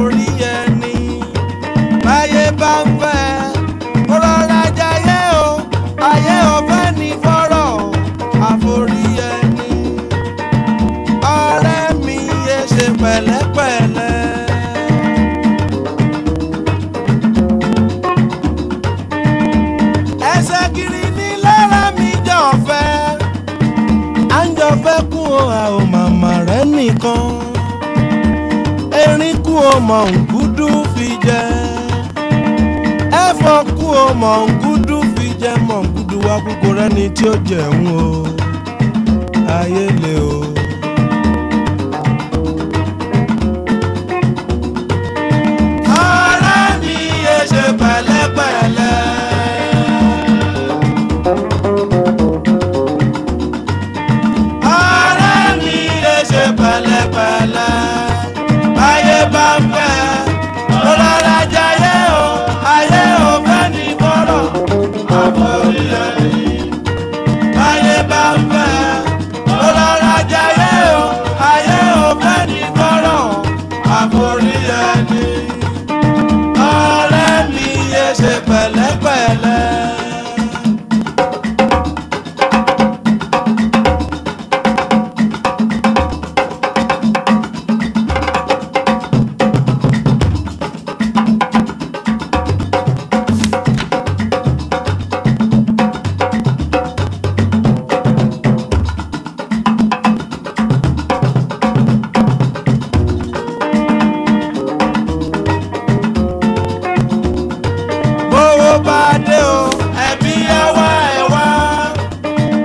àforí ẹni. Báyé bá ń fẹ́ ó rọra jayé o, ayé ò fẹ́ ní fọ́rọ̀ àforí ẹni. Ọ̀rẹ́ mi yé ṣe pẹ̀lẹ́pẹ̀lẹ́. Ẹsẹ̀ kiri ní lára mi jọ̀fẹ́, à ń jọ̀fẹ́ kú o, a ò màmá rẹ̀ nìkan. Erin kú o, mọ̀ǹgúdú fi jẹ. Ẹ̀fọ́ kú o, mọ̀ǹgúdú fi jẹ. Mọ̀ǹgúdú wá kúkú rẹ́ni tí ó jẹun o, ayé le o. Ọ̀rẹ́ mi yé ṣe pẹ̀lẹ́pẹ̀lẹ́. Ọ̀rẹ́ mi yé ṣe pẹ̀lẹ́pẹ̀lẹ́. Báyé bá ń fẹ́ ó rọra jayé o, ayé ò fẹ́ ní fọ́rọ̀ àforí ẹni. Báyé bá ń fẹ́ ó rọra jayé o, ayé ò fẹ́ ní fọ́rọ̀ àforí ẹni. Ọ̀rẹ́ mi yé ṣe pẹ̀lẹ́pẹ̀lẹ́. Bówó bá dé o, ẹbí á wá ẹ wá.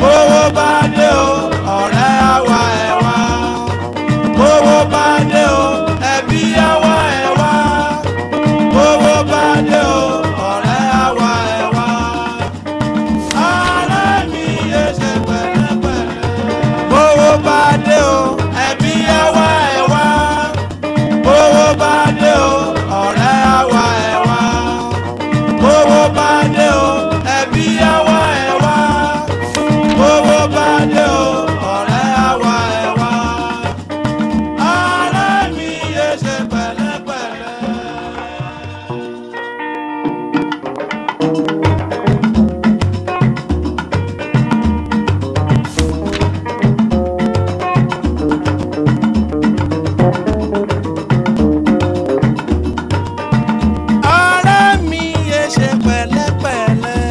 Bówó bá dé o, ọ̀rẹ́ á wá ẹ wá. Bówó bá dé o, ẹbí á wá ẹ wá. Bówó bá dé o, ọ̀rẹ́ á wá ẹ wá. Ọ̀rẹ́ mi yé ṣe pẹ̀lẹ́pẹ̀lẹ́. Bówó bá dé o, ẹbí á wá ẹ wá. Bówó bá dé o, ọ̀rẹ́ á wá ẹ wá. Bówó bá dé o, ẹbí á wá ẹ wá. Bówó bá dé o, ọ̀rẹ́ á wá ẹ wá. Ọ̀rẹ́ mi yé ṣe pẹ̀lẹ́pẹ̀lẹ́. Ọ̀rẹ́ mi yé ṣe pẹ̀lẹ́pẹ̀lẹ́.